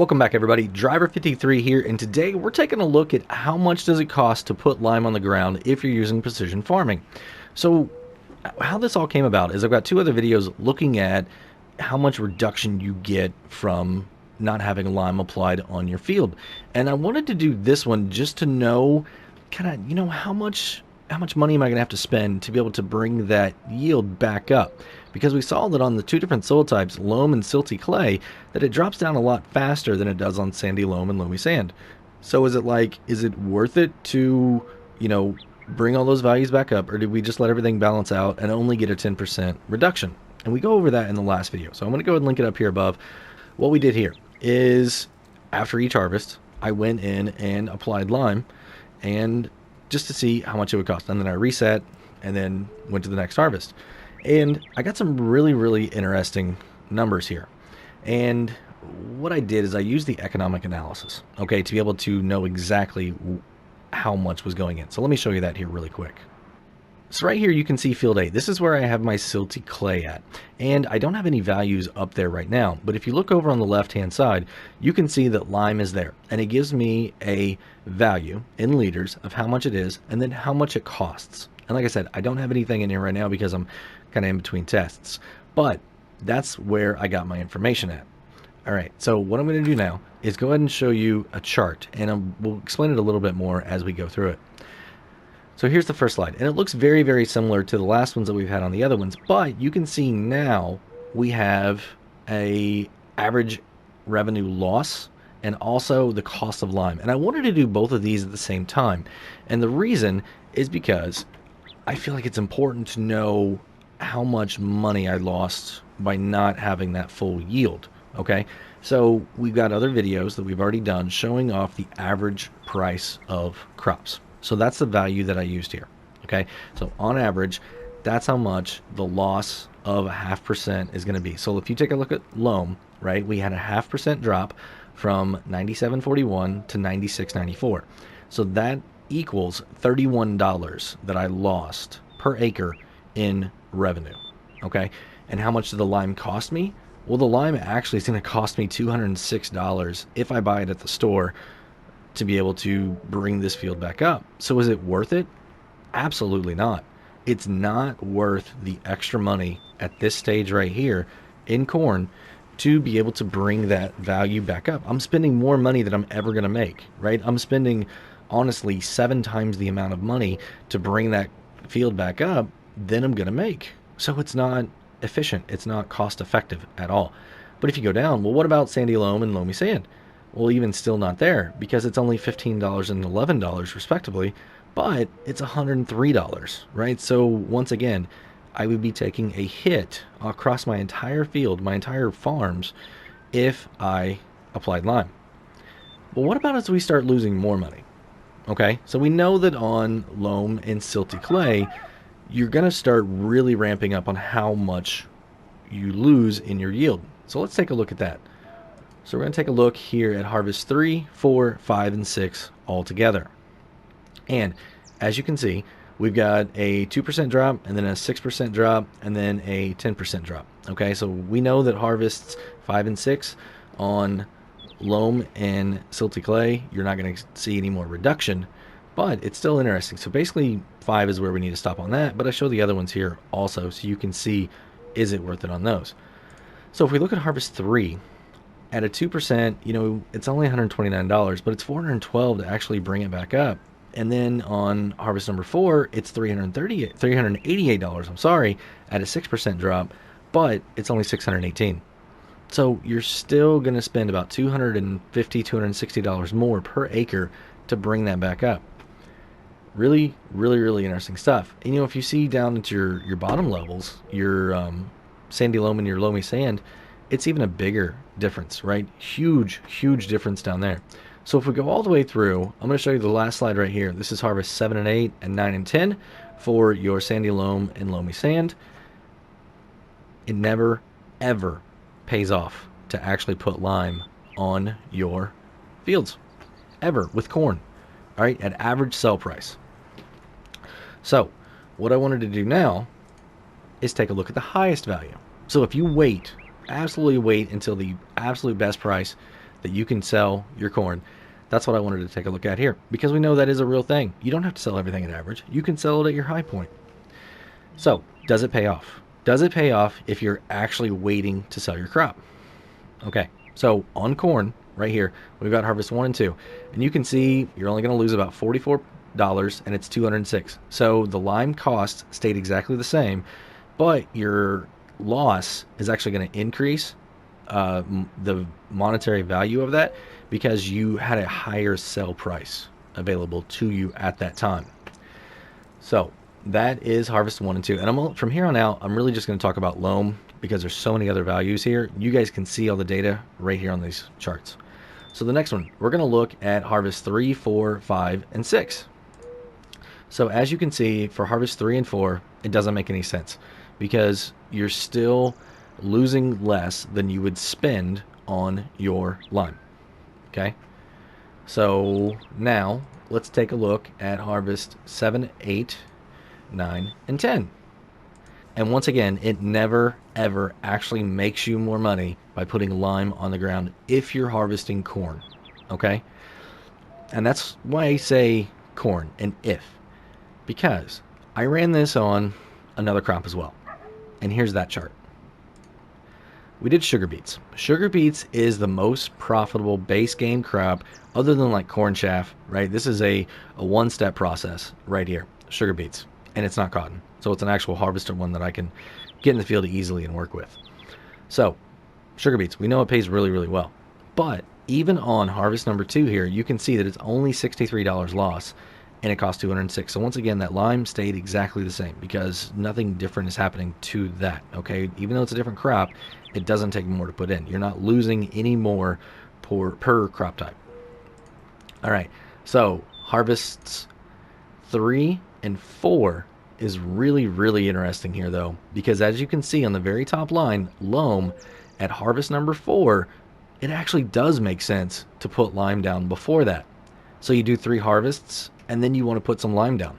Welcome back everybody, Driver53 here, and today we're taking a look at how much does it cost to put lime on the ground if you're using precision farming. So how this all came about is I've got two other videos looking at how much reduction you get from not having lime applied on your field. And I wanted to do this one just to know how much money am I going to have to spend to be able to bring that yield back up? Because we saw that on the two different soil types, loam and silty clay, that it drops down a lot faster than it does on sandy loam and loamy sand. So is it worth it to, bring all those values back up, or did we just let everything balance out and only get a 10% reduction? And we go over that in the last video. So I'm going to go ahead and link it up here above. What we did here is after each harvest, I went in and applied lime and just to see how much it would cost. And then I reset and then went to the next harvest. And I got some really, really interesting numbers here. And what I did is I used the economic analysis, okay, to be able to know exactly how much was going in. So let me show you that here really quick. So right here you can see field 8. This is where I have my silty clay at. And I don't have any values up there right now. But if you look over on the left-hand side, you can see that lime is there. And it gives me a value in liters of how much it is and then how much it costs. And like I said, I don't have anything in here right now because I'm kind of in between tests. But that's where I got my information at. All right, so what I'm going to do now is go ahead and show you a chart. And we'll explain it a little bit more as we go through it. So here's the first slide, and it looks very, very similar to the last ones that we've had on the other ones, but you can see now we have a average revenue loss and also the cost of lime. And I wanted to do both of these at the same time. And the reason is because I feel like it's important to know how much money I lost by not having that full yield. Okay, so we've got other videos that we've already done showing off the average price of crops. So that's the value that I used here. Okay, so on average, that's how much the loss of 0.5% is going to be. So if you take a look at loam, right, we had a 0.5% drop from 97.41 to 96.94. So that equals $31 that I lost per acre in revenue. Okay, and how much did the lime cost me? Well, the lime actually is going to cost me $206 if I buy it at the store to be able to bring this field back up. So is it worth it? Absolutely not. It's not worth the extra money at this stage right here in corn to be able to bring that value back up. I'm spending more money than I'm ever going to make, right? I'm spending honestly 7 times the amount of money to bring that field back up than I'm going to make. So it's not efficient. It's not cost effective at all. But if you go down, well, what about sandy loam and loamy sand? Well, even still not there because it's only $15 and $11 respectively, but it's $103, right? So once again, I would be taking a hit across my entire field, my entire farms, if I applied lime. But what about as we start losing more money? Okay, so we know that on loam and silty clay, you're going to start really ramping up on how much you lose in your yield. So let's take a look at that. So we're going to take a look here at harvest 3, 4, 5, and 6 all together. And as you can see, we've got a 2% drop and then a 6% drop and then a 10% drop. Okay, so we know that harvests 5 and 6 on loam and silty clay, you're not going to see any more reduction, but it's still interesting. So basically 5 is where we need to stop on that, but I show the other ones here also so you can see, is it worth it on those? So if we look at harvest 3, at a 2%, it's only $129, but it's $412 to actually bring it back up. And then on harvest number 4, it's $388, I'm sorry, at a 6% drop, but it's only $618. So you're still going to spend about $250, $260 more per acre to bring that back up. Really, really, really interesting stuff. And if you see down into your bottom levels, your sandy loam and your loamy sand, it's even a bigger difference, right? Huge, huge difference down there. So if we go all the way through, I'm going to show you the last slide right here. This is harvest 7 and 8 and 9 and 10 for your sandy loam and loamy sand. It never, ever pays off to actually put lime on your fields, ever, with corn, all right, at average sell price. So what I wanted to do now is take a look at the highest value. So if you wait, absolutely wait until the absolute best price, that you can sell your corn. That's what I wanted to take a look at here, because we know that is a real thing. You don't have to sell everything at average. You can sell it at your high point. So, does it pay off? Does it pay off if you're actually waiting to sell your crop? Okay, so on corn, right here, we've got harvest 1 and 2. And you can see you're only going to lose about $44, and it's $206. So the lime cost stayed exactly the same, but your loss is actually going to increase the monetary value of that because you had a higher sell price available to you at that time. So that is harvest 1 and 2. And from here on out, I'm really just going to talk about loam because there's so many other values here. You guys can see all the data right here on these charts. So the next one, we're going to look at harvest 3, 4, 5, and 6. So as you can see, for harvest 3 and 4, it doesn't make any sense because you're still losing less than you would spend on your lime. Okay? So now let's take a look at harvest 7, 8, 9, and 10. And once again, it never ever actually makes you more money by putting lime on the ground if you're harvesting corn. Okay? And that's why I say corn and if. Because I ran this on another crop as well. And here's that chart. We did sugar beets. Sugar beets is the most profitable base game crop other than like corn chaff, right? This is a one-step process right here, sugar beets. And it's not cotton. So it's an actual harvester one that I can get in the field easily and work with. So sugar beets, we know it pays really, really well. But even on harvest number 2 here, you can see that it's only $63 loss and it costs $206. So once again, that lime stayed exactly the same because nothing different is happening to that. Okay, even though it's a different crop, it doesn't take more to put in. You're not losing any more per crop type. All right, so harvests 3 and 4 is really, really interesting here though, because as you can see on the very top line, loam at harvest number 4, it actually does make sense to put lime down before that. So you do 3 harvests and then you want to put some lime down.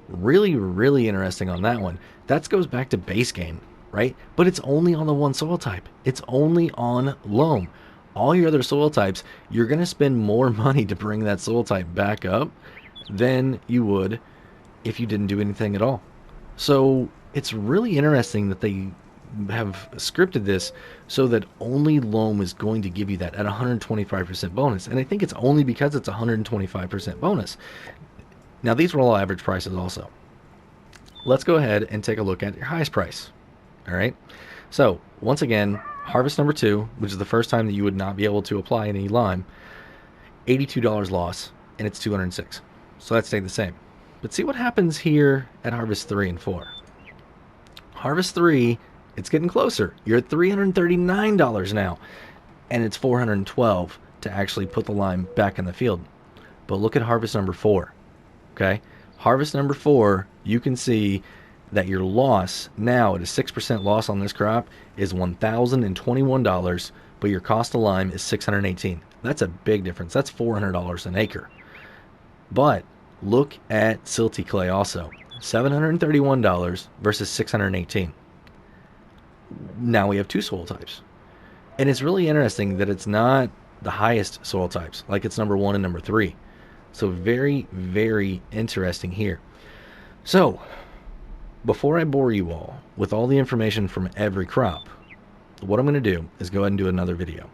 Really, really interesting on that one. That goes back to base game, right? But it's only on the one soil type. It's only on loam. All your other soil types, you're going to spend more money to bring that soil type back up than you would if you didn't do anything at all. So it's really interesting that they have scripted this so that only loam is going to give you that at 125% bonus. And I think it's only because it's 125% bonus. Now these were all average prices also. Let's go ahead and take a look at your highest price. All right. So once again, harvest number 2, which is the first time that you would not be able to apply any lime, $82 loss, and it's $206. So that stayed the same. But see what happens here at harvest 3 and 4. Harvest 3, it's getting closer. You're at $339 now, and it's $412 to actually put the lime back in the field. But look at harvest number 4. Okay, harvest number 4, you can see that your loss now at a 6% loss on this crop is $1,021, but your cost of lime is $618. That's a big difference. That's $400 an acre. But look at silty clay also, $731 versus $618. Now we have 2 soil types. And it's really interesting that it's not the highest soil types, like it's number 1 and number 3. So very, very interesting here. So before I bore you all with all the information from every crop, what I'm going to do is go ahead and do another video.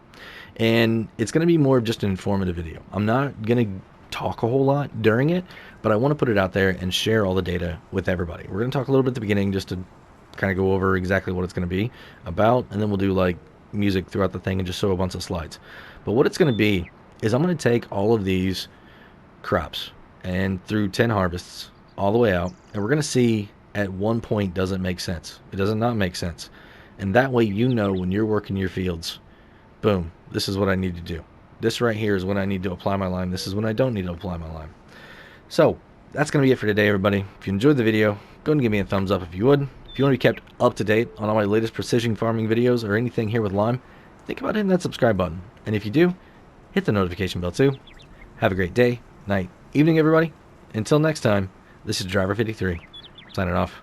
And it's going to be more of just an informative video. I'm not going to talk a whole lot during it, but I want to put it out there and share all the data with everybody. We're going to talk a little bit at the beginning just to kind of go over exactly what it's going to be about, and then we'll do like music throughout the thing and just show a bunch of slides. But what it's going to be is I'm going to take all of these crops and through 10 harvests all the way out, and we're going to see at one point does it make sense. It does not make sense. And that way you know when you're working your fields, boom, this is what I need to do. This right here is when I need to apply my lime. This is when I don't need to apply my lime. So that's going to be it for today, everybody. If you enjoyed the video, go ahead and give me a thumbs up if you would. If you want to be kept up to date on all my latest precision farming videos or anything here with lime, think about hitting that subscribe button. And if you do, hit the notification bell too. Have a great day, night, evening, everybody. Until next time, this is Driver 53, signing off.